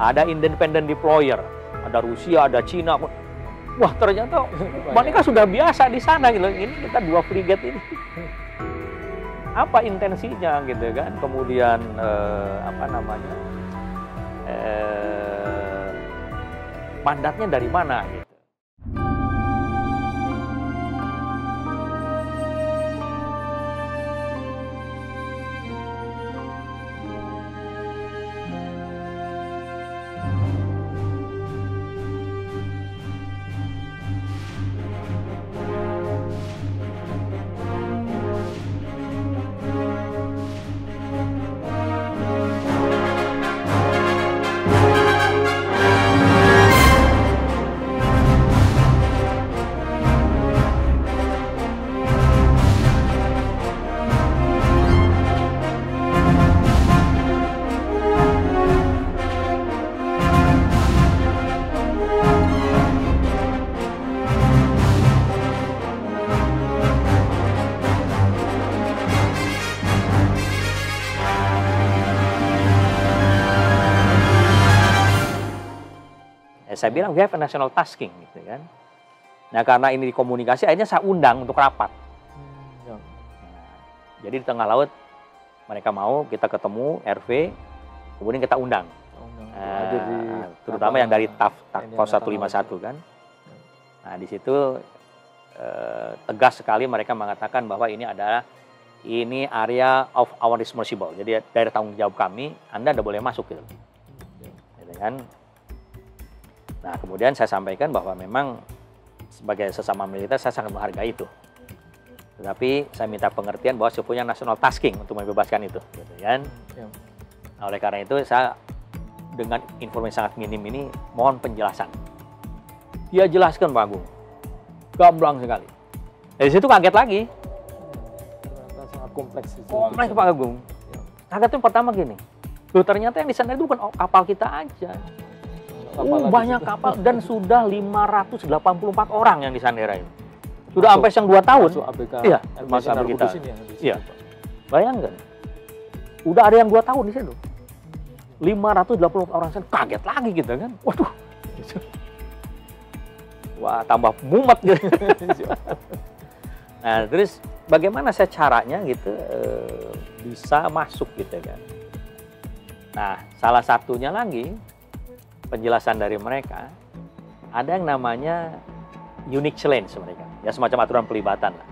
ada independent deployer, ada Rusia, ada Cina. Wah, ternyata mereka sudah biasa di sana gitu. Ini kita 2 frigat ini. Apa intensinya gitu kan? Kemudian apa namanya? Mandatnya dari mana gitu. Saya bilang we have a national tasking gitu kan. Nah karena ini dikomunikasi akhirnya saya undang untuk rapat. Nah, jadi di tengah laut mereka mau kita ketemu RV, kemudian kita undang. Terutama yang dari TAF 151 kan. Nah di situ tegas sekali mereka mengatakan bahwa ini area of our responsible. Jadi dari tanggung jawab kami, Anda tidak boleh masuk gitu. Gitu kan. Nah, kemudian saya sampaikan bahwa memang sebagai sesama militer saya sangat menghargai itu. Tetapi saya minta pengertian bahwa saya punya national tasking untuk membebaskan itu, gitu kan. Nah, oleh karena itu saya dengan informasi sangat minim ini mohon penjelasan. Dia jelaskan Pak Agung, gamblang sekali. Dari situ kaget lagi. Sangat kompleks. Kompleks Pak Agung. Kagetnya pertama gini, loh ternyata yang di sana itu bukan kapal kita aja. Banyak kapal dan sudah 584 orang yang disandera itu. Sudah sampai yang 2 tahun. Iya, masuk kita. Iya. Bayangkan. Udah ada yang 2 tahun di situ. 584 orang sana kaget lagi gitu kan. Waduh. Wah, tambah mumet gitu. Nah, terus bagaimana saya caranya gitu bisa masuk gitu kan. Nah, salah satunya lagi penjelasan dari mereka, ada yang namanya unique challenge mereka, ya semacam aturan pelibatan lah.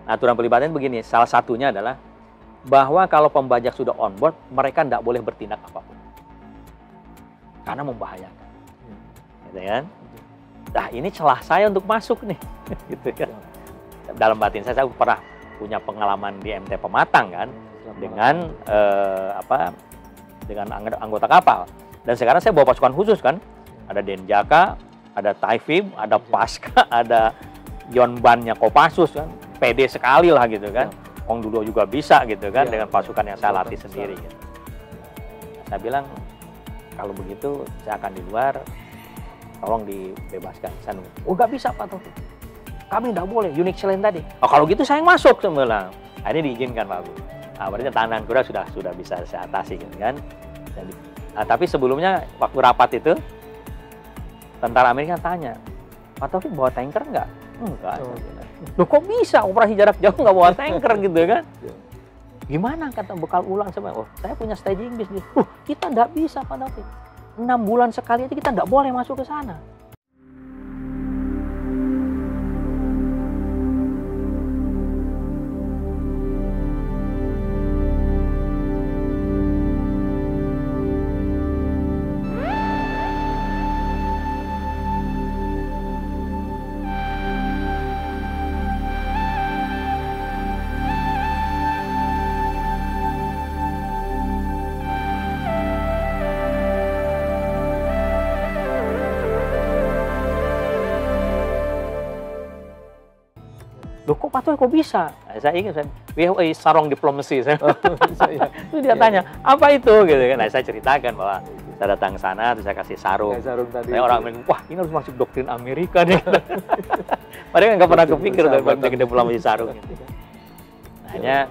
Nah, aturan pelibatan begini, salah satunya adalah bahwa kalau pembajak sudah on board, mereka tidak boleh bertindak apapun, karena membahayakan, gitu kan? Nah, ini celah saya untuk masuk nih, gitu kan? Dalam batin saya pernah punya pengalaman di MT Pematang kan, dengan dengan anggota kapal. Dan sekarang saya bawa pasukan khusus kan, ada Denjaka, ada Taifib, ada Pasca, ada Yonbannya Kopassus kan, pede sekali lah gitu kan. Ong Dudo juga bisa gitu kan, dengan pasukan yang saya latih sendiri. Gitu. Saya bilang kalau begitu saya akan di luar, tolong dibebaskan. Saya nunggu. Oh nggak bisa Pak Taufik, kami nggak boleh, unique challenge tadi. Oh kalau gitu saya yang masuk, saya bilang. Akhirnya diizinkan Pak Agung. Nah, berarti tantangan kuda sudah bisa saya atasi gitu kan. Nah, tapi sebelumnya waktu rapat itu tentara Amerika tanya, Pak Taufik bawa tanker nggak? Enggak. Loh kok bisa operasi jarak jauh nggak bawa tanker gitu kan? Gimana kata bekal ulang sama? Oh saya punya staging base. Kita nggak bisa Pak Taufik. 6 bulan sekali aja kita nggak boleh masuk ke sana. Loh kok Pak Taufik kok bisa? Nah, saya ingat, we have a sarong diplomasi. Itu dia tanya, apa itu? Gitu kan. Nah, saya ceritakan bahwa saya datang ke sana, terus saya kasih sarung. Saya orang bilang, wah ini harus masuk doktrin Amerika nih. Padahal nggak pernah kepikir dari diplomasi sarung. Akhirnya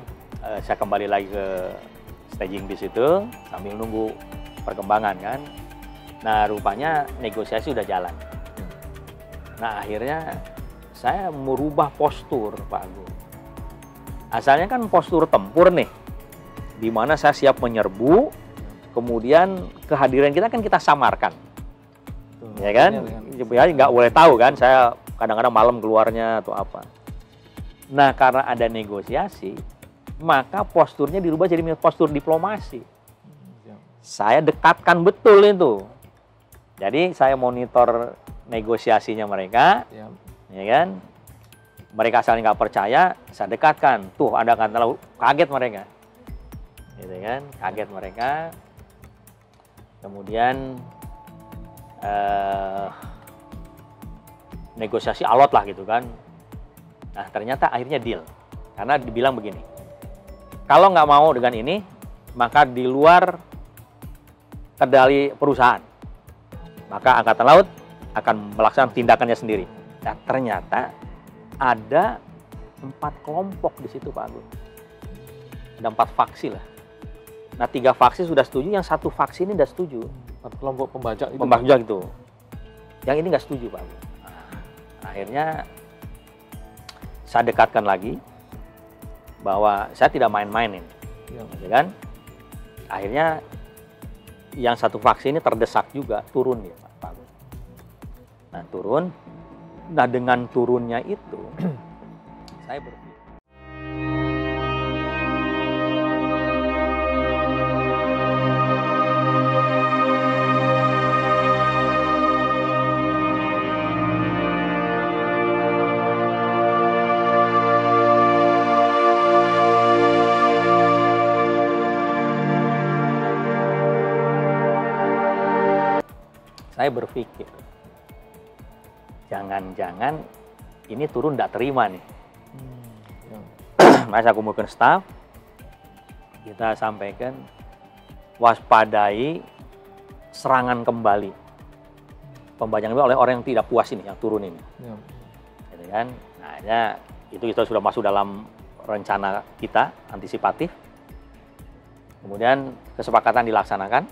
saya kembali lagi ke staging base itu sambil nunggu perkembangan kan. Nah, rupanya negosiasi udah jalan. Nah, akhirnya saya merubah postur, Pak Agung. Asalnya kan postur tempur nih, di mana saya siap menyerbu, kemudian kehadiran kita kan kita samarkan. Ya kan? Ya, nggak boleh tahu kan, saya kadang-kadang malam keluarnya atau apa. Nah, karena ada negosiasi, maka posturnya dirubah jadi postur diplomasi. Saya dekatkan betul itu. Jadi saya monitor negosiasinya mereka, ya kan? Mereka asalnya nggak percaya, saya dekatkan. Tuh ada kata lalu, kaget mereka, gitu kan? Kaget mereka. Kemudian negosiasi alot lah gitu kan. Nah ternyata akhirnya deal, karena dibilang begini, kalau nggak mau dengan ini, maka di luar kendali perusahaan, maka Angkatan Laut akan melaksanakan tindakannya sendiri. Nah ternyata ada 4 kelompok di situ Pak Agung, ada 4 faksi lah. Nah 3 faksi sudah setuju, yang 1 faksi ini tidak setuju. 4 kelompok pembajak itu. Pembajak itu, yang ini nggak setuju Pak Agung. Nah, akhirnya saya dekatkan lagi bahwa saya tidak main-mainin, ya kan? Akhirnya yang 1 faksi ini terdesak juga turun ya Pak Agung. Nah turun, nah dengan turunnya itu saya berpikir jangan-jangan ini turun tidak terima nih. Mas aku kumpulkan staf, kita sampaikan waspadai serangan kembali pembajakan oleh orang yang tidak puas ini, yang turun ini. Gitu kan? Nah, ya, itu kita sudah masuk dalam rencana kita antisipatif. Kemudian kesepakatan dilaksanakan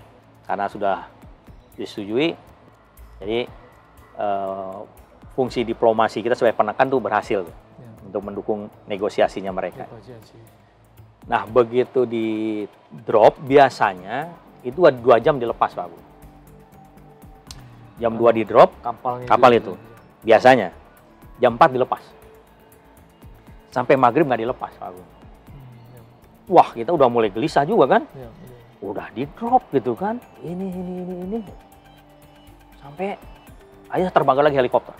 karena sudah disetujui. Jadi fungsi diplomasi kita sebagai penekan tuh berhasil untuk mendukung negosiasinya mereka. Nah begitu di drop biasanya itu 2 jam dilepas Pak Agung. Jam 2 di drop kapal itu biasanya jam 4 dilepas. Sampai maghrib nggak dilepas Pak Agung. Wah kita udah mulai gelisah juga kan. Udah di drop gitu kan. Ini. Sampai akhirnya terbang lagi helikopter.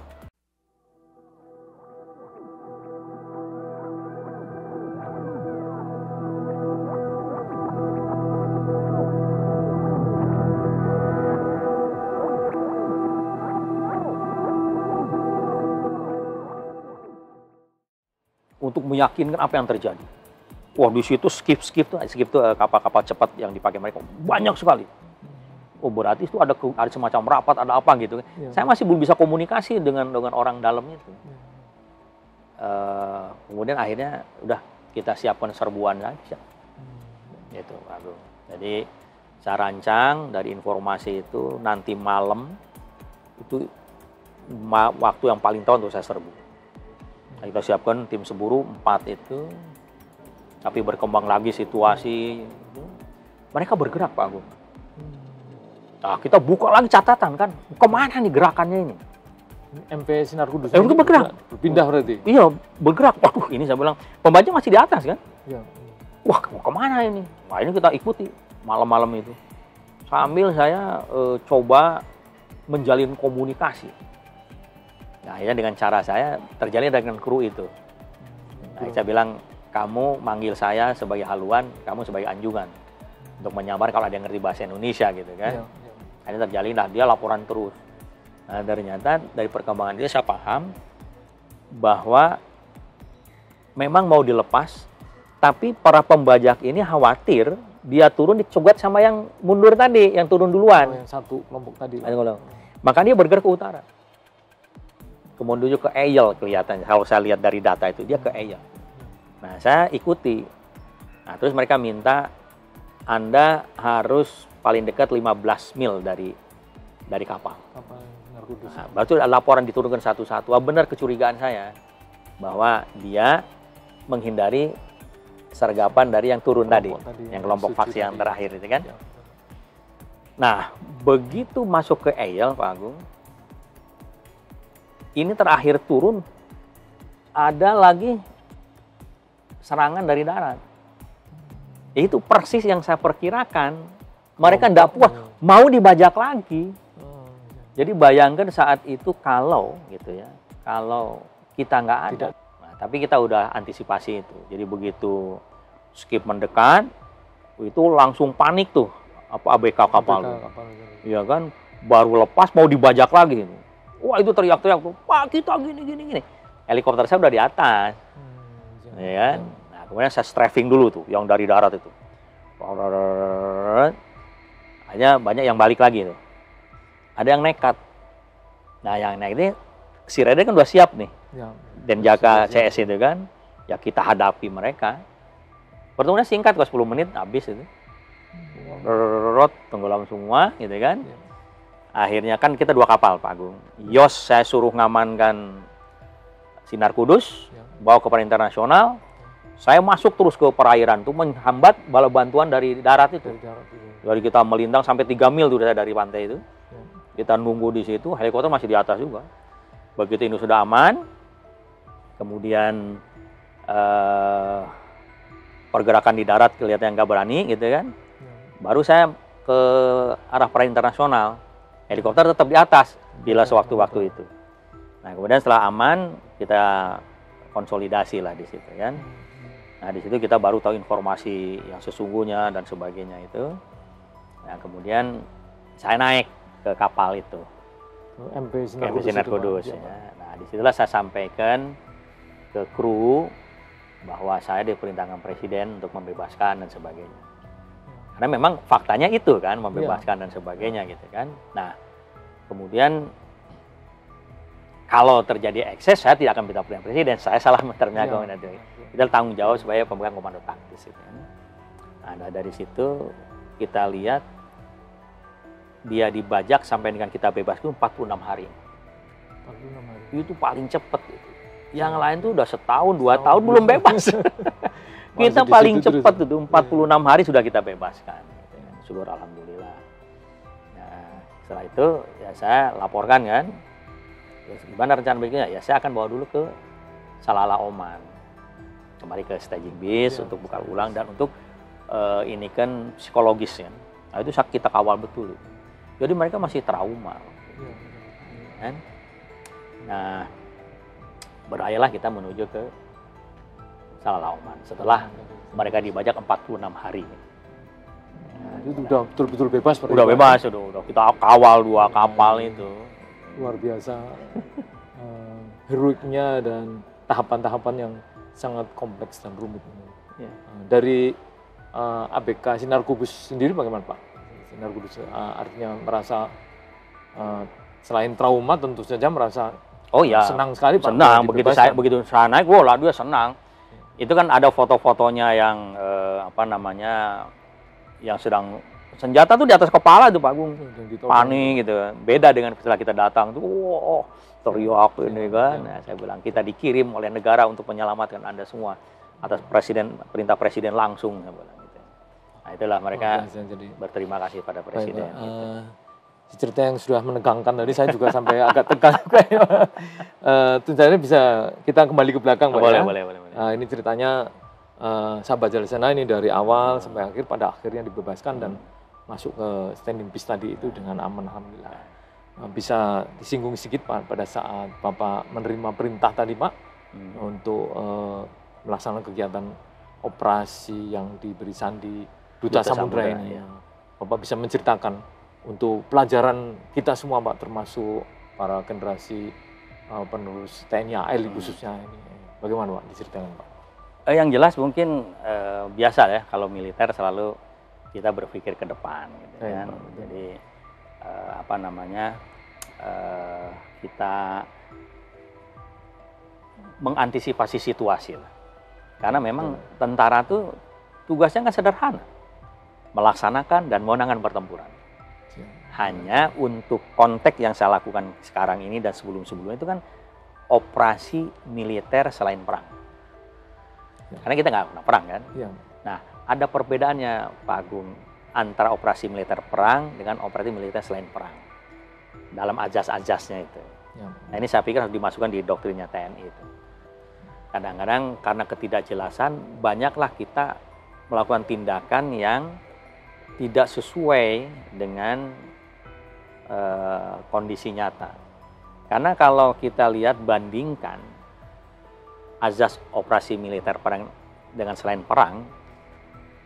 Untuk meyakinkan apa yang terjadi. Wah di situ skip tuh kapal-kapal cepat yang dipakai mereka banyak sekali. Oh berarti itu ada semacam rapat, ada apa gitu. Saya masih belum bisa komunikasi dengan orang dalam itu. Kemudian akhirnya udah kita siapkan serbuan saja. Gitu, Agung. Jadi saya rancang dari informasi itu nanti malam itu waktu yang paling tahu untuk saya serbu. Nah, kita siapkan tim seburu 4 itu, tapi berkembang lagi situasi, mereka bergerak Pak Agung. Nah, kita buka lagi catatan kan, kemana nih gerakannya ini? MV Sinar Kudus. Itu bergerak. Pindah berarti? Iya, bergerak. Waduh, ini saya bilang, pembajak masih di atas kan? Iya. Wah, kemana ini? Nah, ini kita ikuti malam-malam itu. Sambil saya coba menjalin komunikasi. Nah, akhirnya dengan cara saya terjalin dengan kru itu. Nah, saya bilang, kamu manggil saya sebagai haluan, kamu sebagai anjungan. Untuk menyamar kalau ada yang ngerti bahasa Indonesia gitu kan. Akhirnya terjalin, nah dia laporan terus. Nah, ternyata dari perkembangan dia saya paham bahwa memang mau dilepas, tapi para pembajak ini khawatir dia turun dicogat sama yang mundur tadi, yang turun duluan. Yang 1 kelompok tadi. Maka dia bergerak ke utara. Kemudian ke Eyel kelihatannya, kalau saya lihat dari data itu dia ke Eyel. Nah saya ikuti. Nah terus mereka minta Anda harus paling dekat 15 mil dari dari kapal. Kapal Sinar Kudus. Nah, baru itu laporan diturunkan satu-satu. Benar kecurigaan saya bahwa dia menghindari sergapan dari yang turun tadi, yang kelompok faksi yang terakhir itu kan. Ya. Nah, begitu masuk ke Eyel, Pak Agung, ini terakhir turun, ada lagi serangan dari darat. Itu persis yang saya perkirakan. Mereka tidak puas, mau dibajak lagi. Jadi bayangkan saat itu kalau gitu ya, kalau kita nggak ada, nah, tapi kita udah antisipasi itu. Jadi begitu skip mendekat, itu langsung panik tuh, apa ABK kapal tuh. Iya kan, baru lepas mau dibajak lagi. Wah itu teriak-teriak tuh, Pak kita gini. Helikopter saya udah di atas, ya kan. Nah kemudian saya strafing dulu tuh, yang dari darat itu. Hanya banyak yang balik lagi tuh. Ada yang nekat. Nah yang naik ini, si Raider kan udah siap nih. Ya. Denjaka CS itu kan, ya kita hadapi mereka. Pertemuannya singkat kok 10 menit habis itu. Tenggelam semua gitu kan. Ya. Akhirnya kan kita 2 kapal Pak Agung. Yos saya suruh ngamankan Sinar Kudus, bawa ke perairan internasional. Saya masuk terus ke perairan tuh menghambat bala bantuan dari darat itu. Dari kita melintang sampai 3 mil tuh dari pantai itu. Kita nunggu di situ, helikopter masih di atas juga. Begitu ini sudah aman, kemudian pergerakan di darat kelihatan nggak berani gitu kan. Baru saya ke arah perairan internasional. Helikopter tetap di atas bila sewaktu-waktu itu. Nah kemudian setelah aman kita konsolidasi lah di situ kan. Nah di situ kita baru tahu informasi yang sesungguhnya dan sebagainya itu. Nah kemudian saya naik ke kapal itu. MV Sinar Kudus. Ya. Nah disitulah saya sampaikan ke kru bahwa saya diperintahkan presiden untuk membebaskan dan sebagainya. Karena memang faktanya itu kan, membebaskan dan sebagainya gitu kan. Nah, kemudian kalau terjadi ekses, saya tidak akan minta perintah presiden. Saya salah menerima komando. Kita tanggung jawab sebagai pemegang komando taktis. Gitu kan. Nah, dari situ kita lihat dia dibajak sampai dengan kita bebas itu 46 hari. 46 hari. Itu paling cepat. Gitu. Yang lain tuh udah setahun, 2 tahun belum bebas. Kita paling cepat itu 46 hari sudah kita bebaskan. Syukur alhamdulillah. Nah, setelah itu ya saya laporkan kan. Ya, gimana rencana berikutnya? Ya saya akan bawa dulu ke Salalah Oman. Kembali ke staging base untuk buka ulang dan untuk ini kan psikologis ya. Nah, itu kita kawal betul. Jadi mereka masih trauma. Kan? Nah, berayalah kita menuju ke Salalah Oman setelah mereka dibajak 46 hari. Nah, itu udah betul-betul bebas. Udah bebas, udah kita kawal 2 kapal itu. Luar biasa heroiknya dan tahapan-tahapan yang sangat kompleks dan rumit. Ya. Dari ABK Sinar Kudus sendiri bagaimana Pak? Sinar Kudus artinya merasa selain trauma tentu saja merasa senang sekali Pak. Senang, begitu saya naik, wah dia senang. Itu kan ada foto-fotonya yang yang sedang senjata tuh di atas kepala tuh Pak Agung. Panik gitu. Beda dengan setelah kita datang tuh, wow, teriak ini kan. Nah, saya bilang kita dikirim oleh negara untuk menyelamatkan Anda semua atas perintah presiden langsung. Saya bilang gitu. Nah itulah mereka berterima kasih pada presiden. Cerita yang sudah menegangkan tadi saya juga sampai agak tegang. Tentu saja bisa kita kembali ke belakang Pak. Boleh. Ini ceritanya sahabat Jalasena ini dari awal sampai akhir, pada akhirnya dibebaskan dan masuk ke standing base tadi itu dengan aman alhamdulillah. Bisa disinggung sedikit Pak pada saat Bapak menerima perintah tadi Pak untuk melaksanakan kegiatan operasi yang diberi Sandi Duta Samudra ini. Ya. Bapak bisa menceritakan untuk pelajaran kita semua Pak, termasuk para generasi penerus TNI AL khususnya ini. Bagaimana Pak diceritakan Pak? Yang jelas mungkin biasa ya, kalau militer selalu kita berpikir ke depan gitu kan. Jadi kita mengantisipasi situasi lah. Karena memang tentara tuh tugasnya kan sederhana, melaksanakan dan memenangkan pertempuran. Hanya untuk konteks yang saya lakukan sekarang ini dan sebelum-sebelumnya itu kan operasi militer selain perang. Karena kita nggak pernah perang kan. Ya. Nah, ada perbedaannya Pak Agung antara operasi militer perang dengan operasi militer selain perang. Dalam ajas-ajasnya itu. Ya. Nah, ini saya pikir harus dimasukkan di doktrinnya TNI itu. Kadang-kadang karena ketidakjelasan, banyaklah kita melakukan tindakan yang tidak sesuai dengan kondisi nyata. Karena kalau kita lihat bandingkan azas operasi militer perang dengan selain perang,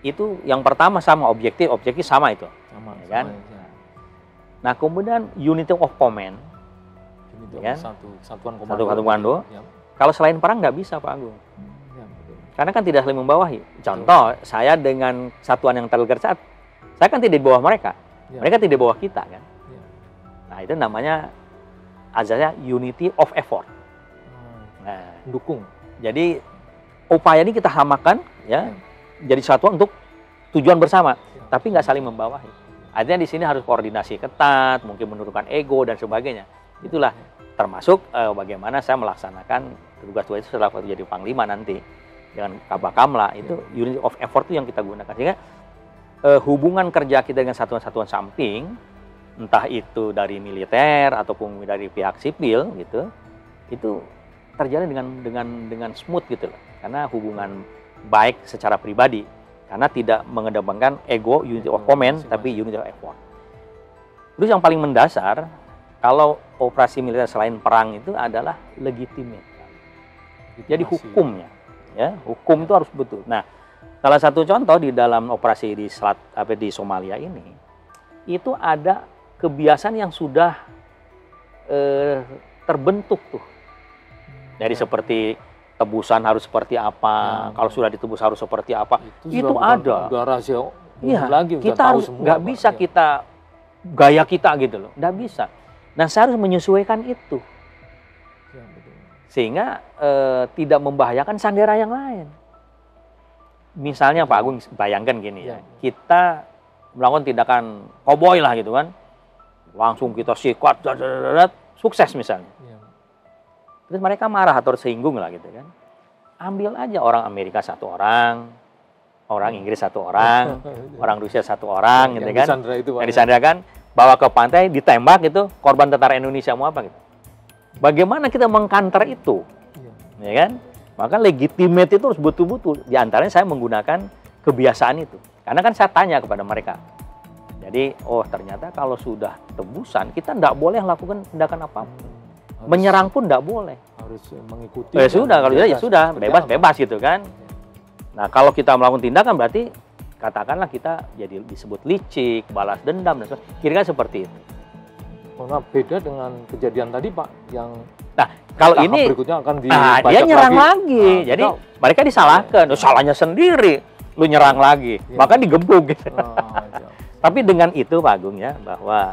itu yang pertama sama objektif sama itu, Sama, ya kan? ya. Nah kemudian unity of command, Unit ya kan? Satuan Satu komando. Ya. Kalau selain perang nggak bisa Pak Agung, Ya, betul. karena kan tidak saling membawahi. Contoh, saya dengan satuan yang tergerak, saya kan tidak di bawah mereka, Ya. mereka tidak di bawah kita kan. Ya. Nah itu namanya azasnya unity of effort. Nah, Dukung. jadi upaya ini kita samakan ya, jadi satuan untuk tujuan bersama, tapi nggak saling membawahi. Artinya di sini harus koordinasi ketat, mungkin menurunkan ego dan sebagainya. Itulah termasuk bagaimana saya melaksanakan tugas-tugas itu setelah waktu jadi panglima nanti dengan Kabakamla itu unity of effort itu yang kita gunakan. Sehingga hubungan kerja kita dengan satuan-satuan samping, entah itu dari militer ataupun dari pihak sipil gitu, itu terjalin dengan smooth gitu loh. Karena hubungan baik secara pribadi, karena tidak mengedepankan ego unity of command, tapi unity of effort. Terus yang paling mendasar, kalau operasi militer selain perang itu adalah legitimate. Jadi hukumnya, ya hukum itu harus betul. Nah, salah satu contoh di dalam operasi di Somalia ini, itu ada kebiasaan yang sudah terbentuk tuh. Dari seperti tebusan harus seperti apa, kalau sudah ditebus harus seperti apa, itu ada. Udah rahasia Iya, lagi, kita harus nggak bisa kita gaya kita gitu loh, nggak bisa. Nah, saya harus menyesuaikan itu, Ya, betul. sehingga tidak membahayakan sandera yang lain. Misalnya Pak Agung, bayangkan gini ya, kita melakukan tindakan koboi lah gitu kan, langsung kita sikat, sukses misalnya. Ya. Terus mereka marah atau tersinggung lah gitu kan. Ambil aja orang Amerika satu orang Inggris satu orang, orang Rusia satu orang gitu kan. Yang disandarkan, bawa ke pantai, ditembak gitu, korban tentara Indonesia mau apa gitu. Bagaimana kita mengkanter itu? Ya kan? Maka legitimate itu harus betul-betul. Di antaranya saya menggunakan kebiasaan itu. Karena kan saya tanya kepada mereka. Jadi, oh ternyata kalau sudah tebusan, kita tidak boleh lakukan tindakan apapun. Menyerang pun tidak boleh. Harus mengikuti. Ya sudah, kalau ya sudah, bebas gitu kan. Nah, kalau kita melakukan tindakan berarti katakanlah kita jadi disebut licik, balas dendam dan sebagainya. Kira-kira seperti itu. Karena beda dengan kejadian tadi Pak, yang nah kalau ini berikutnya akan dibacak dia nyerang lagi. Jadi mereka disalahkan, salahnya sendiri, lu nyerang lagi, maka digebuk gitu. Tapi dengan itu Pak Agung ya, bahwa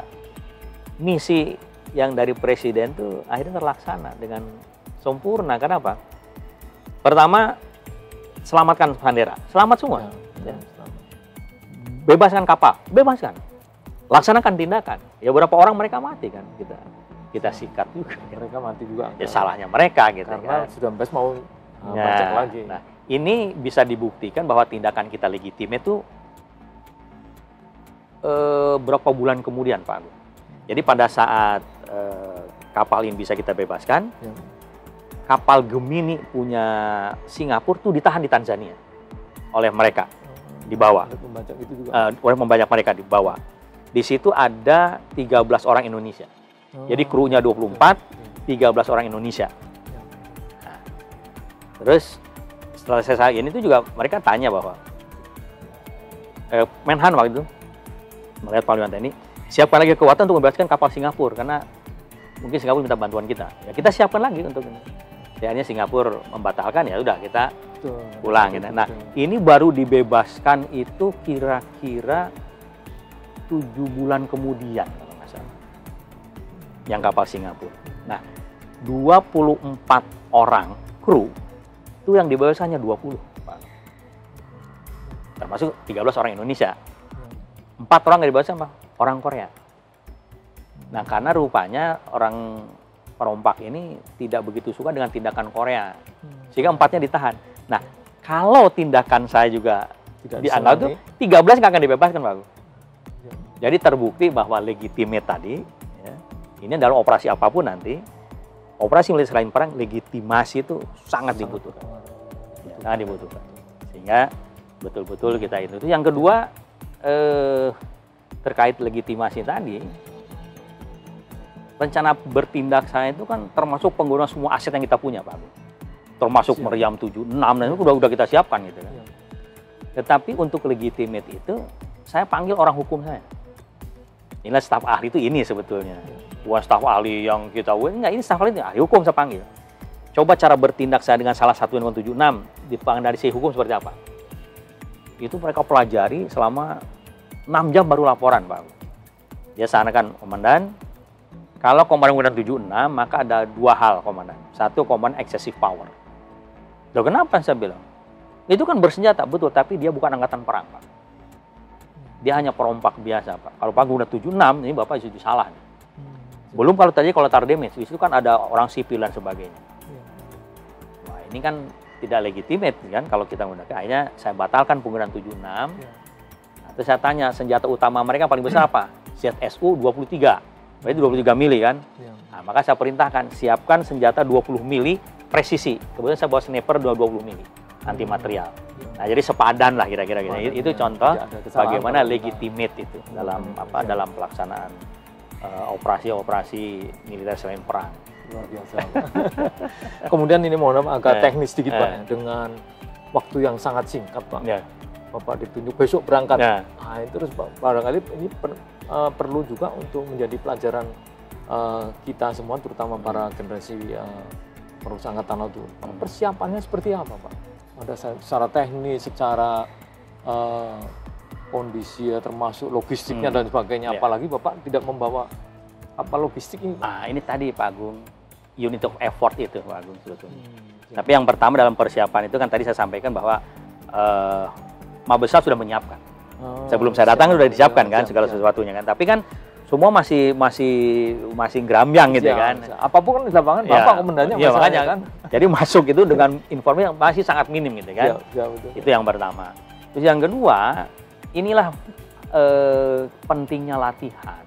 misi yang dari presiden tuh akhirnya terlaksana dengan sempurna. Kenapa? Pertama, selamatkan sandera, selamat semua. Ya. Bebaskan kapal, bebaskan. Laksanakan tindakan. Ya berapa orang mereka mati kan, kita sikat juga. Mereka mati juga. Ya salahnya mereka gitu. Karena kan. sudah bebas mau bacak lagi. Nah, ini bisa dibuktikan bahwa tindakan kita legitimate itu berapa bulan kemudian Pak Agung. Jadi pada saat kapal ini bisa kita bebaskan, kapal Gemini punya Singapura tuh ditahan di Tanzania oleh mereka, dibawa. Oleh pembajak mereka dibawa. Di situ ada 13 orang Indonesia. Jadi krunya 24, 13 orang Indonesia. Nah, terus setelah selesai ini tuh juga mereka tanya bahwa Menhan waktu itu melihat Panglima TNI, siapkan lagi kekuatan untuk membebaskan kapal Singapura karena mungkin Singapura minta bantuan kita. Ya kita siapkan lagi untuk ini. Akhirnya Singapura membatalkan, ya udah kita pulang. Gitu. Nah, ini baru dibebaskan itu kira-kira 7 bulan kemudian kalau nggak salah. Yang kapal Singapura. Nah, 24 orang kru itu yang dibebaskan hanya 20. Termasuk 13 orang Indonesia. 4 orang yang dibebaskan apa? Orang Korea. Nah, karena rupanya orang perompak ini tidak begitu suka dengan tindakan Korea, sehingga 4-nya ditahan. Nah, kalau tindakan saya juga Tidak dianggap tuh 13 nggak akan dibebaskan, Pak Agung. Jadi terbukti bahwa legitimate tadi, ya, ini dalam operasi apapun nanti, operasi militer selain perang, legitimasi itu sangat dibutuhkan. Ya, sangat dibutuhkan. Sehingga betul-betul kita itu. Yang kedua, terkait legitimasi tadi, rencana bertindak saya itu kan termasuk penggunaan semua aset yang kita punya, Pak Agung. Termasuk meriam 76, dan itu udah kita siapkan gitu kan. Tetapi untuk legitimate itu, saya panggil orang hukum saya. Inilah staf ahli itu ini sebetulnya. Bukan staf ahli yang kita, enggak, ini staf ahli hukum saya panggil. Coba cara bertindak saya dengan salah satu yang 76 dipanggil dari si hukum seperti apa? Itu mereka pelajari selama 6 jam baru laporan, Pak. Dia sanakan, komandan, kalau komandan 76 maka ada 2 hal, komandan. Satu, komandan excessive power. Loh, kenapa saya bilang? Itu kan bersenjata, betul, tapi dia bukan angkatan perang, Pak. Dia hanya perompak biasa, Pak. Kalau Pak udah 76, ini Bapak itu salah. Belum kalau tadi collateral damage, itu kan ada orang sipil dan sebagainya. Nah, ini kan tidak legitimate kan kalau kita menggunakan. Akhirnya saya batalkan penggunaan 76. Nah, terus saya tanya, senjata utama mereka paling besar apa? ZSU 23. Berarti 23 mili kan? Nah, maka saya perintahkan, siapkan senjata 20 mili presisi. Kemudian saya bawa sniper 20 mili anti material. Nah, jadi sepadan lah kira-kira gitu. Itu contoh bagaimana legitimate itu dalam dalam pelaksanaan operasi-operasi militer selain perang. Luar biasa. Kemudian ini mohon maaf agak teknis sedikit, Pak, dengan waktu yang sangat singkat, Pak. Bapak ditunjuk besok berangkat. Nah, terus barangkali ini perlu juga untuk menjadi pelajaran kita semua, terutama para generasi perusahaan angkatan laut. Persiapannya seperti apa, Pak? Ada secara teknis, secara kondisi ya, termasuk logistiknya dan sebagainya. Apalagi Bapak tidak membawa logistik ini. Nah, ini tadi Pak Agung, unit of effort itu Pak Agung sebetulnya. Tapi yang pertama dalam persiapan itu kan tadi saya sampaikan bahwa Mabes sudah menyiapkan. Sebelum saya datang sudah disiapkan kan segala sesuatunya kan. Tapi kan semua masih gerambyang gitu kan. Apapun kan di lapangan, Bapak komandannya makanya kan. Jadi masuk itu dengan informasi yang masih sangat minim gitu kan. Betul. Itu yang pertama. Terus yang kedua, inilah pentingnya latihan.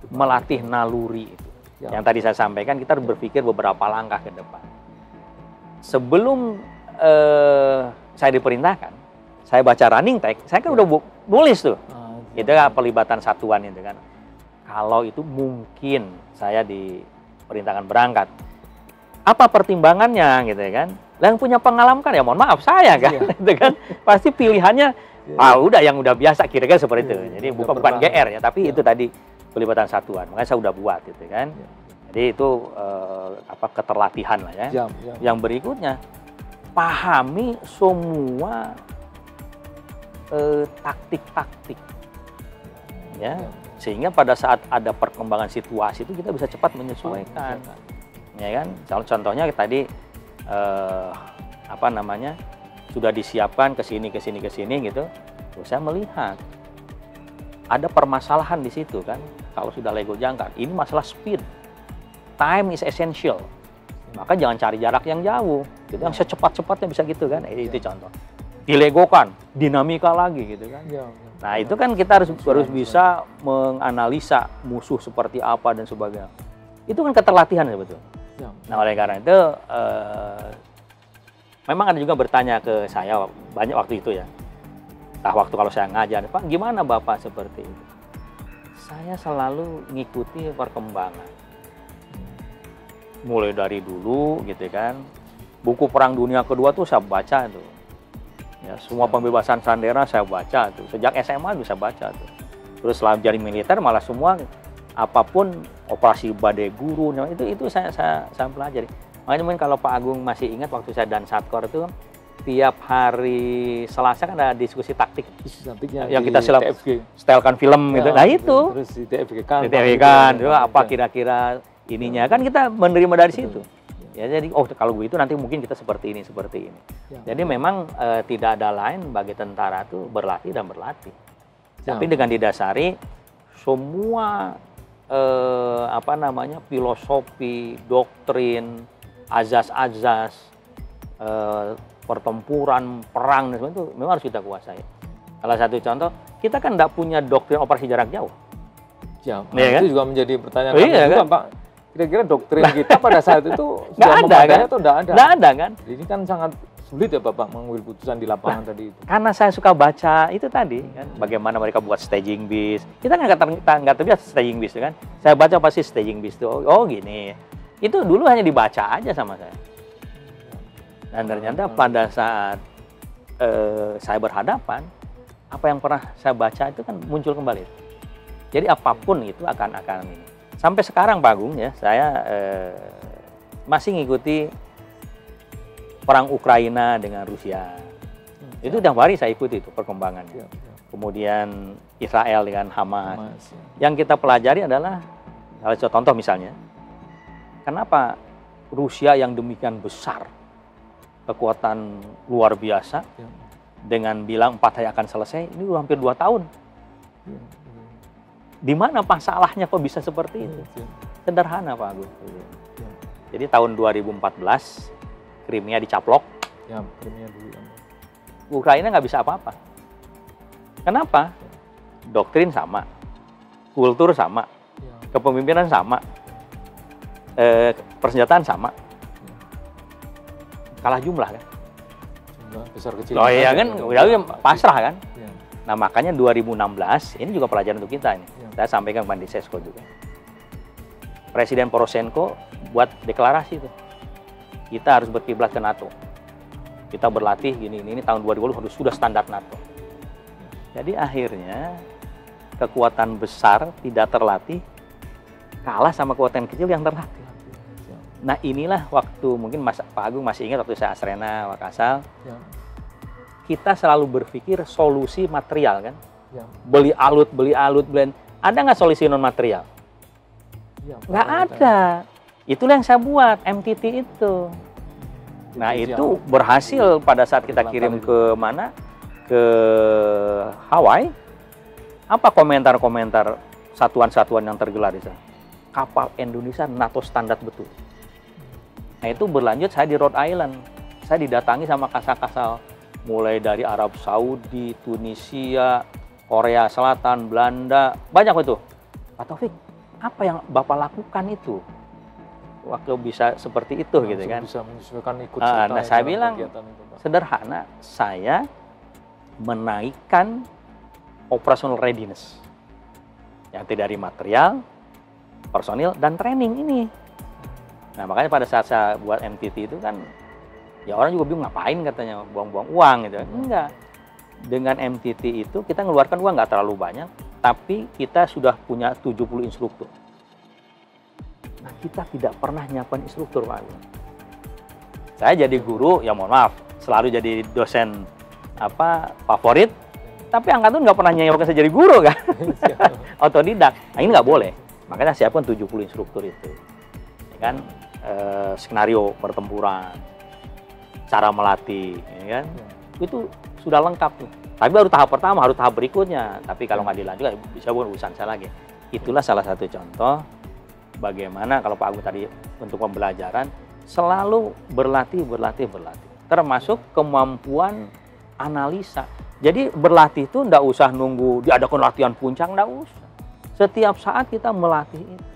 Melatih naluri itu. Yang tadi saya sampaikan, kita harus berpikir beberapa langkah ke depan. Sebelum saya diperintahkan, saya baca running text, saya kan udah nulis tuh. Itu kan pelibatan satuan itu kan. Kalau itu mungkin saya diperintahkan berangkat, apa pertimbangannya gitu kan? Yang punya pengalaman kan ya mohon maaf saya kan, gitu kan? Pasti pilihannya udah yang udah biasa kira-kira seperti itu. Jadi bukan GR ya, tapi itu tadi pelibatan satuan. Makanya saya udah buat gitu kan. Jadi itu keterlatihan lah ya. Yang berikutnya, pahami semua taktik-taktik ya, sehingga pada saat ada perkembangan situasi itu kita bisa cepat menyesuaikan, ya kan? Contohnya tadi sudah disiapkan ke sini gitu. Terus saya melihat ada permasalahan di situ kan. Kalau sudah lego jangka, ini masalah speed, time is essential. Maka jangan cari jarak yang jauh, gitu, yang secepat-cepatnya bisa gitu kan. Itu contoh. Dilegokan, dinamika lagi gitu kan. Nah, itu kan kita harus bisa menganalisa musuh seperti apa dan sebagainya. Itu kan keterlatihan sebetulnya. Nah, oleh karena itu memang ada juga bertanya ke saya banyak waktu itu ya. Entah waktu kalau saya ngajar, Pak, gimana Bapak seperti itu? Saya selalu ngikuti perkembangan. Mulai dari dulu gitu kan. Buku Perang Dunia Kedua tuh saya baca tuh. Ya, semua pembebasan sandera saya baca tuh. Sejak SMA bisa baca tuh. Terus setelah jadi militer malah semua apapun operasi Badai Guru itu saya pelajari. Makanya mungkin kalau Pak Agung masih ingat waktu saya dan Satkor itu tiap hari Selasa kan ada diskusi taktik. Yang kita setelkan film gitu. Nah itu. Terus di TFG-kan. Itu apa kira-kira ininya kan kita menerima dari situ. Ya, jadi kalau begitu nanti mungkin kita seperti ini. Jadi memang tidak ada lain bagi tentara itu berlatih dan berlatih. Tapi dengan didasari semua apa namanya, filosofi, doktrin, azas-azas, pertempuran, perang, dan sebagainya itu memang harus kita kuasai. Salah satu contoh, kita kan tidak punya doktrin operasi jarak jauh. Ya, Iya kan? itu juga menjadi pertanyaan Oh, kami iya juga, kan? Pak. Kira-kira doktrin kita pada saat itu Nggak sudah ada memadai kan? atau tidak ada? Nggak ada kan? Ini kan sangat sulit ya Bapak mengambil putusan di lapangan tadi itu. Karena saya suka baca itu tadi kan, bagaimana mereka buat staging bis. Kita nggak terbiasa staging bis itu kan. Saya baca pasti staging bis itu. Oh gini. Itu dulu hanya dibaca aja sama saya. Dan ternyata pada saat saya berhadapan, apa yang pernah saya baca itu kan muncul kembali. Jadi apapun itu akan ini. Sampai sekarang Pak Agung ya, saya masih ngikuti perang Ukraina dengan Rusia. Itu tiap hari saya ikuti itu perkembangannya. Kemudian Israel dengan Hamas. Yang kita pelajari adalah, salah satu contoh misalnya, kenapa Rusia yang demikian besar, kekuatan luar biasa, dengan bilang 4 hari akan selesai, ini udah hampir 2 tahun. Di mana masalahnya kok bisa seperti itu? Sederhana Pak Agung. Jadi tahun 2014, Crimea dicaplok. Ya, Crimea dulu. Ukraina nggak bisa apa-apa. Kenapa? Doktrin sama, kultur sama, kepemimpinan sama, persenjataan sama. Kalah jumlah kan? Jumlah besar kecil. Oh iya kan, udah pasrah kan? Ya. Nah makanya 2016, ini juga pelajaran untuk kita ini. Saya sampaikan ke Bandisesko juga. Presiden Poroshenko buat deklarasi itu. Kita harus berkiblat ke NATO. Kita berlatih gini, ini tahun 2020 sudah standar NATO. Jadi akhirnya kekuatan besar tidak terlatih kalah sama kekuatan kecil yang terlatih. Nah inilah waktu, mungkin Pak Agung masih ingat waktu saya Asrena, Wakasal, kita selalu berpikir solusi material kan. Beli alut, ada nggak solusi non material? Nggak ada. Itulah yang saya buat, MTT itu. Nah itu berhasil pada saat kita kirim ke mana? Ke Hawaii. Apa komentar-komentar satuan-satuan yang tergelar di sana? Kapal Indonesia NATO standar betul. Nah itu berlanjut saya di Rhode Island. Saya didatangi sama kasal-kasal. Mulai dari Arab Saudi, Tunisia, Korea Selatan, Belanda. Banyak itu. Pak Taufik, apa yang Bapak lakukan itu? Waktu bisa seperti itu gitu kan. Bisa menyesuaikan ikut Nah saya bilang sederhana, saya menaikkan operational readiness. Yang dari material, personil, dan training ini. Nah makanya pada saat saya buat MTT itu kan, ya orang juga bingung ngapain katanya, buang-buang uang gitu. Enggak. Dengan MTT itu kita ngeluarkan uang nggak terlalu banyak, tapi kita sudah punya 70 instruktur. Nah, kita tidak pernah nyiapkan instruktur, Pak. Saya jadi guru, ya mohon maaf, selalu jadi dosen favorit, tapi angkatan nggak pernah nyiapkan saya jadi guru kan, otodidak. Nah ini nggak boleh, makanya siapkan 70 instruktur itu, ya kan, skenario pertempuran, cara melatih, ya kan, itu sudah lengkap tuh. Tapi baru tahap pertama, harus tahap berikutnya. Tapi kalau nggak dilanjut, bisa bukan urusan saya lagi. Itulah salah satu contoh bagaimana kalau Pak Agung tadi untuk pembelajaran selalu berlatih. Termasuk kemampuan analisa. Jadi berlatih itu nggak usah nunggu diadakan latihan puncak, nggak usah. Setiap saat kita melatih itu.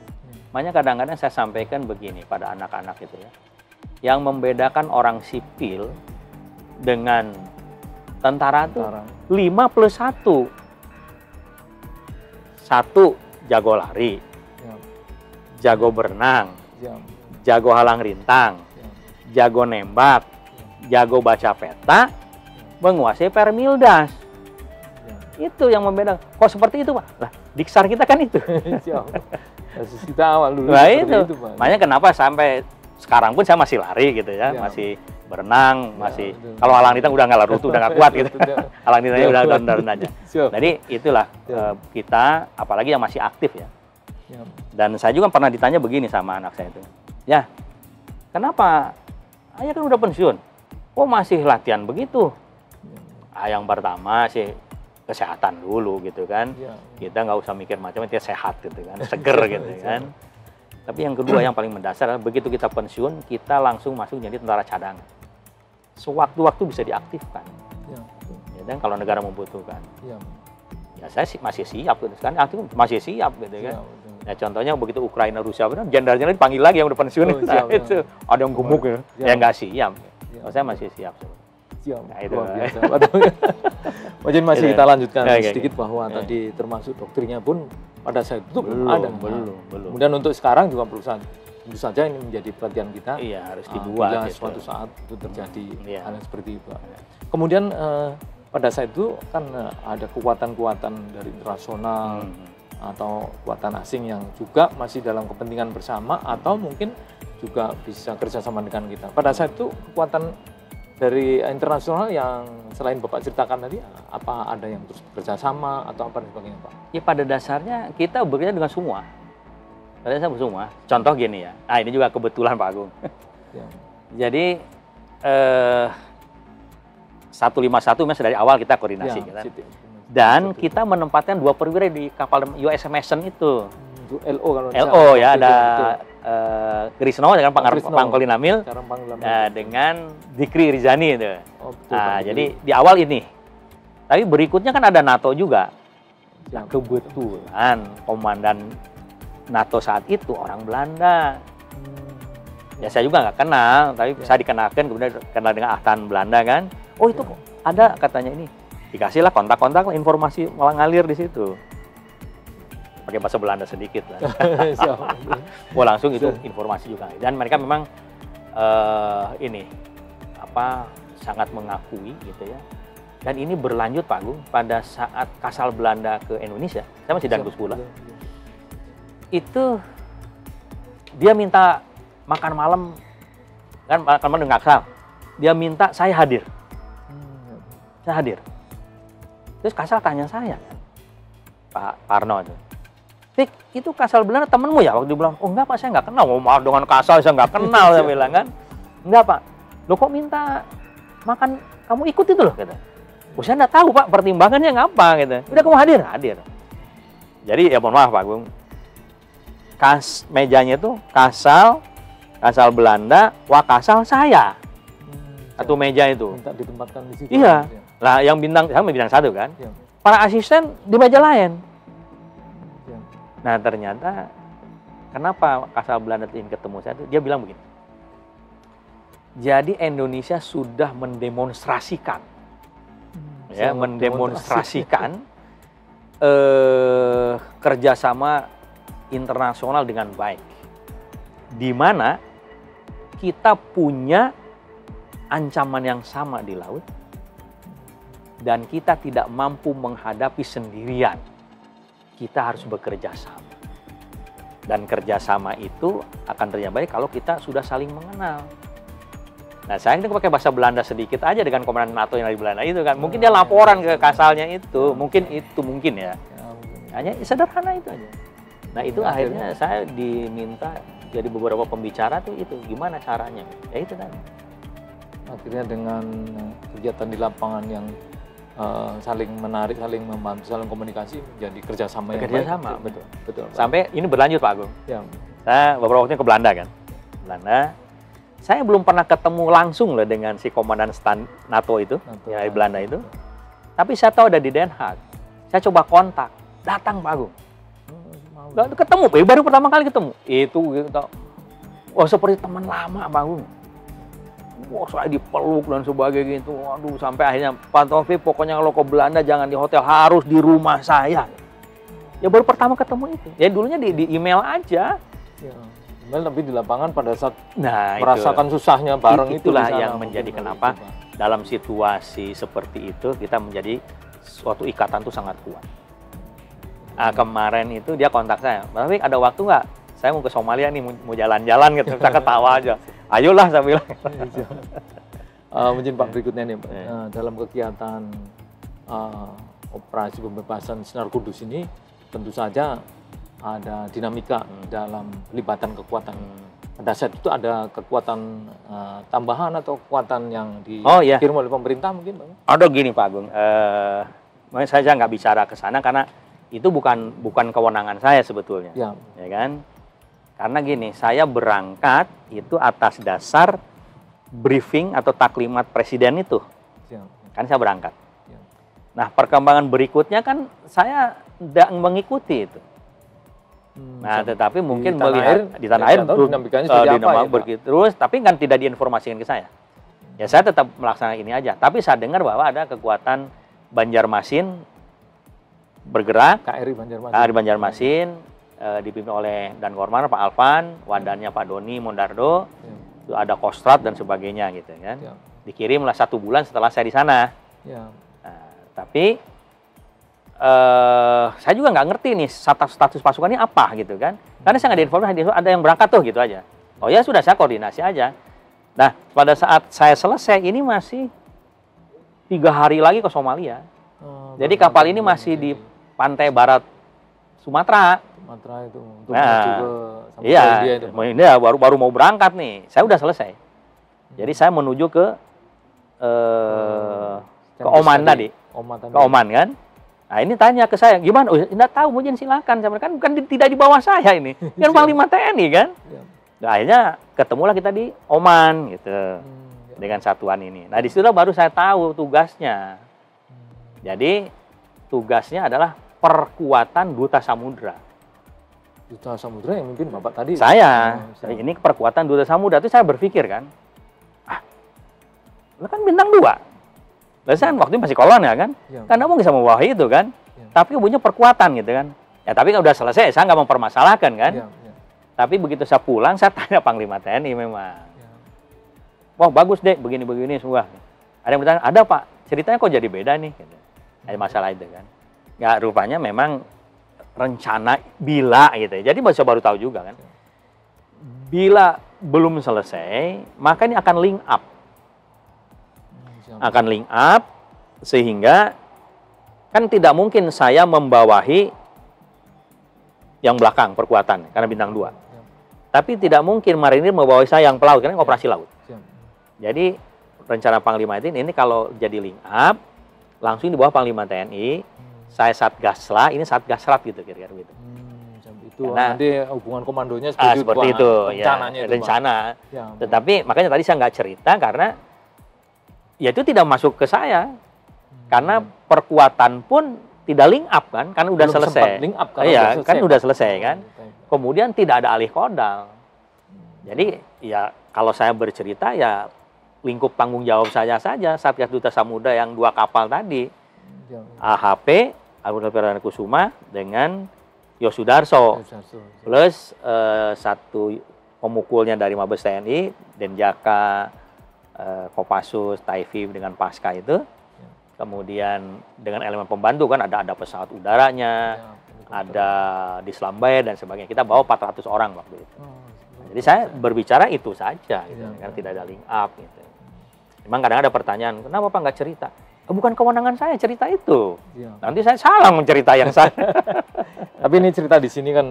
Makanya kadang-kadang saya sampaikan begini pada anak-anak itu ya. Yang membedakan orang sipil dengan tentara itu 5+1. 1 jago lari, jago berenang, jago halang rintang, jago nembak, jago baca peta, menguasai permildas. Itu yang membedakan. Kok seperti itu Pak? Lah, Diksar kita kan itu. Kita awal dulu. Nah itu Pak. Makanya kenapa sampai sekarang pun saya masih lari gitu ya, masih berenang, masih kalau halang rintang udah nggak larutu, udah nggak kuat gitu. Halang rintangnya udah down aja. Jadi itulah kita, apalagi yang masih aktif ya. Dan saya juga pernah ditanya begini sama anak saya itu. Ya, kenapa? Ayah kan udah pensiun, kok masih latihan begitu? Yang pertama sih kesehatan dulu gitu kan. Ya. Kita nggak usah mikir macam-macam, dia sehat gitu kan, seger gitu kan. Tapi yang kedua yang paling mendasar adalah begitu kita pensiun, kita langsung masuk jadi tentara cadangan. Sewaktu-waktu bisa diaktifkan. Ya. Ya, dan kalau negara membutuhkan. Ya. Ya saya masih siap gitu kan, aktif masih siap gitu kan. Ya, Nah contohnya begitu Ukraina Rusia benar, jenderal-jenderal dipanggil lagi yang udah pensiun. Siap, itu ada yang gemuk ya, yang nggak siap. Ya. Saya masih siap. Siap. Nah, itu. Luar biasa. Mungkin masih kita lanjutkan sedikit bahwa tadi termasuk doktrinya pun pada saat itu belum ada. Belum. Kemudian untuk sekarang juga tentu saja ini menjadi perhatian kita. Iya, harus dibuat. Bila suatu saat itu terjadi hal yang seperti itu. Kemudian pada saat itu kan ada kekuatan-kekuatan dari internasional atau kekuatan asing yang juga masih dalam kepentingan bersama atau mungkin juga bisa kerjasama dengan kita. Pada saat itu kekuatan dari internasional yang selain Bapak ceritakan tadi, apa ada yang terus bekerjasama atau apa dan sebagainya, Pak? Ya pada dasarnya kita bekerja dengan semua. Pada dasarnya semua. Contoh gini ya. Nah ini juga kebetulan Pak Agung. Ya. Jadi 151 memang dari awal kita koordinasi. Ya, kan? Dan kita menempatkan 2 perwira di kapal USS Mason itu. LO kalau LO ya, ada Krisno dengan Pangkoli Namil dengan Dikri Rizani itu. Nah, jadi di awal ini. Tapi berikutnya kan ada NATO juga. Nah, kebetulan komandan NATO saat itu orang Belanda. Ya saya juga nggak kenal, tapi saya dikenalkan kemudian kenal dengan Ahtan Belanda kan. Oh itu ada katanya ini. Dikasihlah kontak-kontak, informasi malah ngalir di situ. Pakai bahasa Belanda sedikit lah. Wah langsung itu informasi juga. Dan mereka memang sangat mengakui gitu ya. Dan ini berlanjut Pak Agung pada saat Kasal Belanda ke Indonesia. Saya masih Dangus pula. Itu dia minta makan malam kan makan malam dengan Kasal. Dia minta saya hadir. Saya hadir. Terus Kasal tanya saya kan. Pak Parno itu. Tik, itu Kasal Belanda temenmu ya? Waktu dia bilang, oh enggak Pak, saya nggak kenal. Oh, dengan Kasal saya nggak kenal, saya bilang kan. Enggak Pak, lo kok minta makan, kamu ikut itu loh, gitu. Oh, saya nggak tahu Pak, pertimbangannya ngapa, gitu. Udah kamu hadir? Hadir. Jadi ya mohon maaf Pak Agung. Mejanya itu Kasal Belanda, Wakasal saya. Satu meja itu. Minta ditempatkan di situ. Iya. Lah yang bintang 1 kan. Ya. Para asisten di meja lain. Nah ternyata kenapa Kasal Belanda ingin ketemu saya itu, dia bilang begini. Jadi Indonesia sudah mendemonstrasikan, mendemonstrasikan kerjasama internasional dengan baik, di mana kita punya ancaman yang sama di laut dan kita tidak mampu menghadapi sendirian. Kita harus bekerja sama. Dan kerjasama itu akan terjadi baik kalau kita sudah saling mengenal. Nah, saya ini pakai bahasa Belanda sedikit aja dengan komandan NATO yang dari Belanda itu kan. Mungkin dia laporan ke Kasalnya itu. Mungkin ya. Hanya sederhana itu aja. Nah, itu akhirnya saya diminta jadi beberapa pembicara tuh itu. Gimana caranya? Ya itu kan. Akhirnya dengan kegiatan di lapangan yang saling menarik, saling membantu, saling komunikasi menjadi kerjasama yang baik. Betul. Sampai ini berlanjut Pak Agung. Ya. Saya beberapa waktu ke Belanda kan. Belanda. Saya belum pernah ketemu langsung loh dengan si komandan stan NATO itu, yang dari Belanda itu. Tapi saya tahu ada di Den Haag. Saya coba kontak, datang Pak Agung. Ketemu, baru pertama kali ketemu. Itu gitu. Wah seperti teman lama Pak Agung. Wah saya dipeluk dan sebagainya gitu. Waduh sampai akhirnya Pak Taufik pokoknya kalau ke Belanda jangan di hotel, harus di rumah saya. Ya baru pertama ketemu itu. Ya dulunya di email aja. Ya, email tapi di lapangan pada saat itu. Merasakan susahnya bareng itulah yang menjadi kenapa dalam situasi seperti itu kita menjadi suatu ikatan tuh sangat kuat. Nah, kemarin itu dia kontak saya, Pak Taufik ada waktu nggak? Saya mau ke Somalia nih, mau jalan-jalan gitu, saya ketawa aja. Ayolah saya bilang. Mungkin Pak berikutnya nih Pak, dalam kegiatan operasi pembebasan Sinar Kudus ini tentu saja ada dinamika dalam pelibatan kekuatan. Pada saat itu ada kekuatan tambahan atau kekuatan yang dikirim oleh pemerintah mungkin Pak? Ada gini Pak Agung, makanya saya nggak bicara ke sana karena itu bukan kewenangan saya sebetulnya, Ya. ya kan? Karena gini, saya berangkat itu atas dasar briefing atau taklimat presiden itu, Ya. kan saya berangkat. Ya. Nah, perkembangan berikutnya kan saya tidak mengikuti itu. Nah, tetapi mungkin melihat di tanah air dinamikanya seperti apa ya, terus, tapi kan tidak diinformasikan ke saya. Ya saya tetap melaksanakan ini aja. Tapi saya dengar bahwa ada kekuatan Banjarmasin bergerak, KRI Banjarmasin dipimpin oleh Dan Kormar, Pak Alvan, wadannya Pak Doni Mondardo, itu ada Kostrad dan sebagainya gitu kan. Ya. Dikirimlah 1 bulan setelah saya di sana. Ya. Nah, tapi saya juga nggak ngerti nih status pasukannya apa gitu kan. Karena saya nggak diinformasi, ada yang berangkat tuh gitu aja. Oh ya sudah, saya koordinasi aja. Nah, pada saat saya selesai, ini masih 3 hari lagi ke Somalia. Jadi kapal ini masih di pantai barat Sumatera. Sumatera itu untuk Nah, menuju ke iya, India itu. ini baru mau berangkat nih. Saya udah selesai. Jadi saya menuju ke Oman tadi. Ke Oman kan. Nah ini tanya ke saya, gimana? Oh, enggak tahu, mungkin silakan. Saya kan bukan tidak di bawah saya ini. Kan Panglima TNI kan. Nah, akhirnya ketemulah kita di Oman gitu. Dengan satuan ini. Nah, di situ baru saya tahu tugasnya. Jadi tugasnya adalah perkuatan Duta Samudra. Duta Samudra yang mimpin Bapak tadi? Saya. Ini perkuatan Duta Samudra itu saya berpikir kan. Lu kan bintang 2. Lalu saya waktu itu masih kolon ya kan. Karena mau bisa membawahi itu kan. Tapi punya perkuatan gitu kan. Ya tapi kan udah selesai, saya nggak mempermasalahkan kan. Tapi begitu saya pulang, saya tanya Panglima TNI memang. Wah bagus deh, begini-begini semua. Ada yang bertanya, ada Pak, ceritanya kok jadi beda nih? Gitu. Ada masalah itu kan. Nggak, rupanya memang rencana bila gitu. Jadi saya baru tahu juga kan. Bila belum selesai, maka ini akan link up. Akan link up, sehingga kan tidak mungkin saya membawahi yang belakang perkuatan, karena bintang 2. Tapi tidak mungkin marinir membawahi saya yang pelaut, karena operasi laut. Jadi rencana Panglima ini kalau jadi link up, langsung di bawah Panglima TNI, saya Satgaslah, ini Satgasrat gitu kira-kira gitu. Itu nanti hubungan komandonya seperti itu, rencananya ya, rencana. Tetapi makanya tadi saya nggak cerita karena ya itu tidak masuk ke saya. Karena perkuatan pun tidak link up kan udah selesai. Link up iya, kan udah selesai kan. Kemudian tidak ada alih kodal. Jadi ya kalau saya bercerita ya lingkup tanggung jawab saya saja Satgas Duta Samudra yang 2 kapal tadi. AHP Admiral Perdana Kusuma dengan Yosudarso. Plus 1 pemukulnya dari Mabes TNI, Denjaka, Kopassus, Taifib dengan Pasca itu. Kemudian dengan elemen pembantu kan ada pesawat udaranya, ada Dislambai dan sebagainya. Kita bawa 400 orang waktu itu. Jadi saya berbicara itu saja, gitu, kan tidak ada link up. Gitu. Memang kadang ada pertanyaan, kenapa Pak nggak cerita? Bukan kewenangan saya cerita itu. Nanti saya salah mencerita yang saya. Tapi ini cerita di sini kan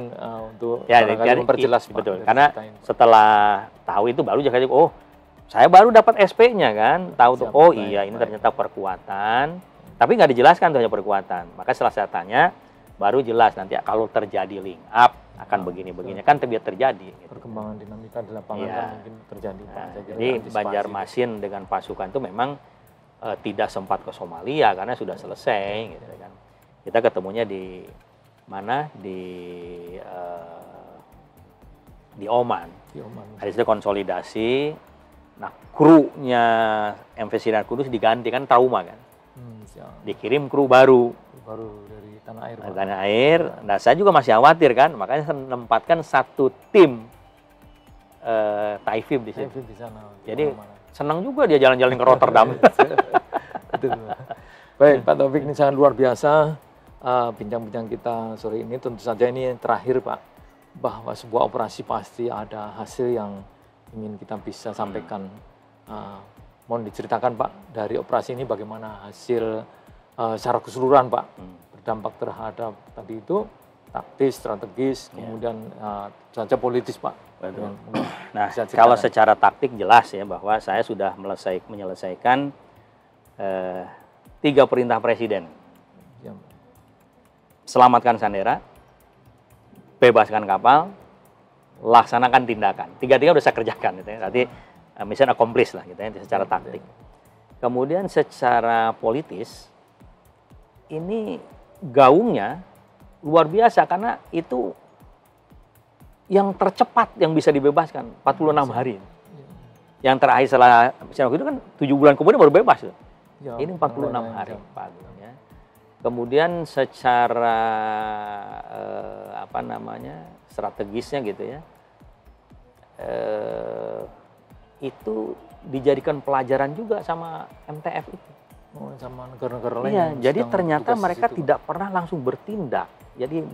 untuk memperjelas. Betul, karena setelah tahu itu baru jadi saya baru dapat SP-nya kan, tahu tuh, iya ini ternyata perkuatan, tapi nggak dijelaskan tuh hanya perkuatan. Maka setelah saya tanya, baru jelas nanti kalau terjadi link up akan begini-begini kan terjadi. Gitu. Perkembangan dinamika di lapangan kan mungkin terjadi. Pak. Jadi Banjarmasin dengan pasukan itu memang tidak sempat ke Somalia karena sudah selesai, gitu kan. Kita ketemunya di mana di Oman. Hari itu konsolidasi. Nah, krunya MV Sinar Kudus diganti kan trauma kan. Dikirim kru baru dari tanah air. Tanah air. Nah, saya juga masih khawatir kan, makanya saya menempatkan 1 tim Taifib di sana. Jadi senang juga dia jalan-jalan ke Rotterdam. Baik, Pak Taufik, ini sangat luar biasa bincang-bincang kita sore ini. Tentu saja ini yang terakhir, Pak, bahwa sebuah operasi pasti ada hasil yang ingin kita bisa sampaikan. Mohon diceritakan Pak, dari operasi ini bagaimana hasil secara keseluruhan Pak, berdampak terhadap tadi itu taktis, strategis, kemudian saja politis Pak. Nah, kalau secara taktik jelas ya bahwa saya sudah menyelesaikan 3 perintah presiden selamatkan Sandera, bebaskan kapal, laksanakan tindakan. Tiga-tiga udah saya kerjakan gitu ya. Berarti mission accomplished lah gitu ya secara taktik. Kemudian secara politis ini gaungnya luar biasa karena itu yang tercepat yang bisa dibebaskan 46 hari. Yang terakhir setelah mission itu kan 7 bulan kemudian baru bebas. Ya, ini 46 hari Pak Agung ya. Kemudian secara strategisnya gitu ya. Itu dijadikan pelajaran juga sama MTF itu. Oh, sama negara-negara lain. Iya, jadi ternyata mereka tidak pernah langsung bertindak. Jadi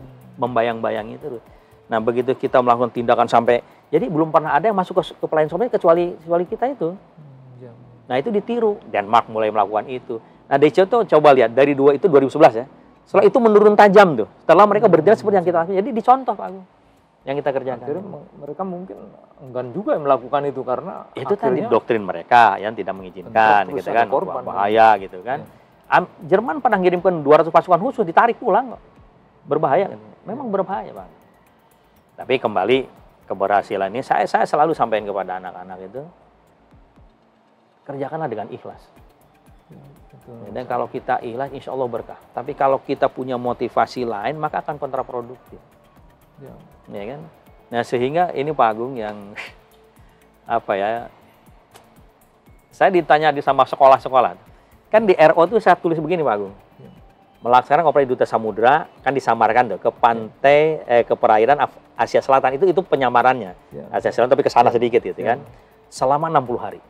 membayang-bayangi terus. Nah, begitu kita melakukan tindakan sampai, jadi belum pernah ada yang masuk ke pelayan Somalia kecuali kita itu. Nah, itu ditiru. Denmark mulai melakukan itu. Nah, DC itu coba lihat dari itu 2011 ya. Setelah itu menurun tajam tuh. Setelah mereka bertindak seperti yang kita lakukan. Jadi dicontoh Pak Agung yang kita kerjakan. Akhirnya mereka mungkin enggan juga melakukan itu karena itu tadi doktrin mereka yang tidak mengizinkan gitu kan, bahaya gitu kan. Jerman pernah ngirimkan 200 pasukan khusus ditarik pulang kok. Berbahaya kan. Memang berbahaya, Pak. Tapi kembali keberhasilan ini saya selalu sampaikan kepada anak-anak itu kerjakanlah dengan ikhlas. Dan kalau kita ikhlas insya Allah berkah. Tapi kalau kita punya motivasi lain maka akan kontraproduktif. Ya kan? Nah, sehingga ini Pak Agung yang saya ditanya sama sekolah-sekolah. Kan di RO itu saya tulis begini Pak Agung. Melaksanakan operasi duta samudra kan disamarkan tuh ke pantai ke perairan Asia Selatan itu penyamarannya. Asia Selatan tapi ke sana sedikit gitu kan. Selama 60 hari.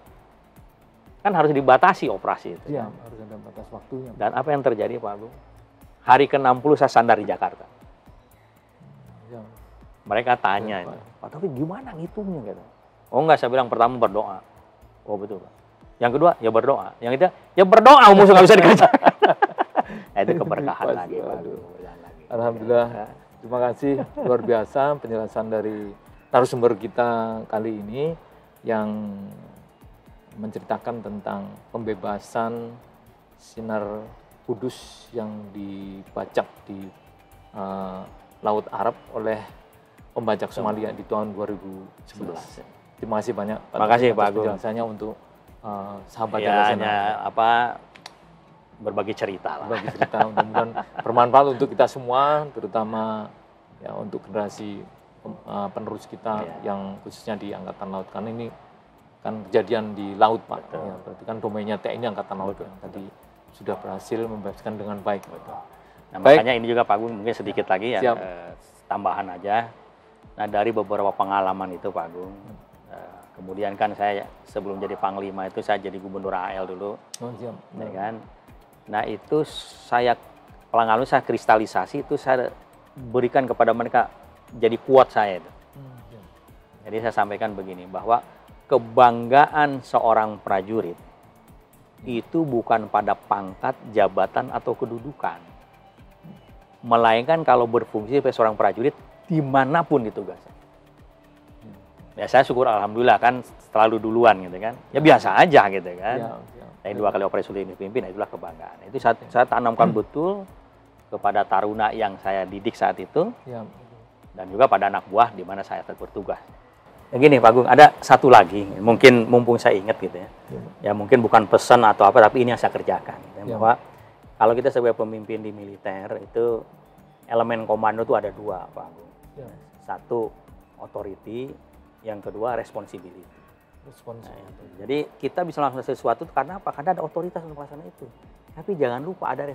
Kan harus dibatasi operasi itu. Iya, harus ada batas waktunya. Dan apa yang terjadi Pak Agung? Hari ke-60 saya sandar di Jakarta. Mereka tanya, Pak Taufik gimana ngitungnya gitu? Oh enggak, saya bilang pertama berdoa. Oh betul Pak. Yang kedua ya berdoa. Yang ketiga ya berdoa musuh nggak bisa dikerjakan. Nah, itu keberkahan lagi Pak. Alhamdulillah. Terima kasih luar biasa penjelasan dari narasumber kita kali ini yang menceritakan tentang pembebasan Sinar Kudus yang dibajak di Laut Arab oleh pembajak Somalia di tahun 2011. Terima kasih banyak Pak. Terima kasih Pak Agung. Penjelasannya untuk sahabat ya, hanya berbagi cerita lah. Berbagi cerita mudah-mudahan bermanfaat untuk kita semua, terutama ya untuk generasi penerus kita yang khususnya di Angkatan Laut. Karena ini kan kejadian di laut Pak. Ya, berarti kan domainnya TNI Angkatan Laut yang tadi sudah berhasil membebaskan dengan baik. Nah, makanya ini juga Pak Agung mungkin sedikit lagi ya tambahan aja. Nah, dari beberapa pengalaman itu Pak Agung, kemudian kan saya sebelum jadi Panglima itu saya jadi Gubernur AL dulu, ya kan. Nah itu pengalaman saya kristalisasi itu saya berikan kepada mereka jadi kuat saya itu. Jadi saya sampaikan begini bahwa kebanggaan seorang prajurit itu bukan pada pangkat, jabatan atau kedudukan, melainkan kalau berfungsi sebagai seorang prajurit dimanapun ditugaskan. Ya saya syukur alhamdulillah kan selalu duluan gitu kan. Ya biasa aja gitu kan. Saya 2 kali operasi ini pimpin, itulah kebanggaan. Itu saya tanamkan betul kepada taruna yang saya didik saat itu. Dan juga pada anak buah di mana saya bertugas. Ya gini Pak Agung, ada satu lagi, mungkin mumpung saya ingat gitu ya. Ya mungkin bukan pesan atau apa, tapi ini yang saya kerjakan. Bahwa kalau kita sebagai pemimpin di militer itu elemen komando itu ada 2 Pak Agung. Satu authority, yang kedua responsibility. Nah, jadi kita bisa melakukan sesuatu karena apa? Karena ada otoritas untuk melaksanakan itu. Tapi jangan lupa ada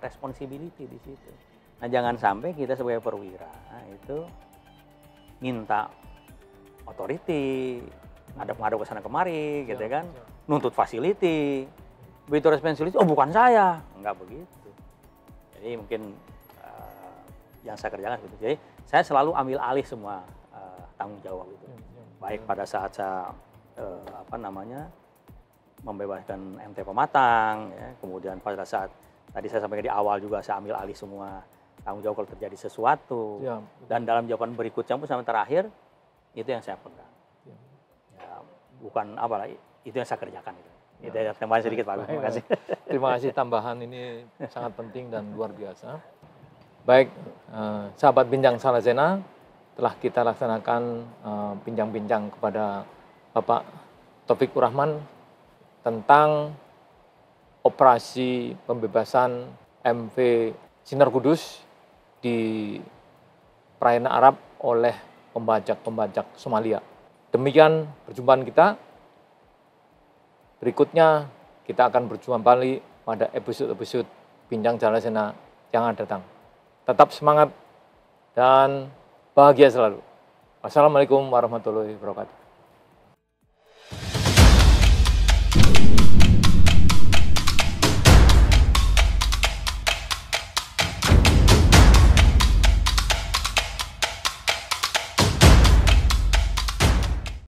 responsibility di situ. Nah, jangan sampai kita sebagai perwira itu minta authority, ada pengaduk ke sana kemari, gitu kan? Nuntut facility. Begitu responsibility, oh bukan saya, enggak begitu. Jadi mungkin yang saya kerjakan gitu. Jadi saya selalu ambil alih semua tanggung jawab itu. Baik pada saat saya membebaskan MT Pematang, ya. Kemudian pada saat tadi saya sampaikan di awal juga saya ambil alih semua tanggung jawab kalau terjadi sesuatu. Dan dalam jawaban berikutnya pun sampai terakhir itu yang saya pegang. Ya, bukan itu yang saya kerjakan itu. Itu tambahan sedikit Pak. Terima kasih. Terima kasih, tambahan ini sangat penting dan luar biasa. Baik, sahabat Bincang Salasena, telah kita laksanakan bincang-bincang kepada Bapak Taufikur Rahman tentang operasi pembebasan MV Sinar Kudus di perairan Arab oleh pembajak-pembajak Somalia. Demikian perjumpaan kita. Berikutnya kita akan berjumpa kembali pada episode-episode Bincang Salasena yang akan datang. Tetap semangat dan bahagia selalu. Wassalamualaikum warahmatullahi wabarakatuh.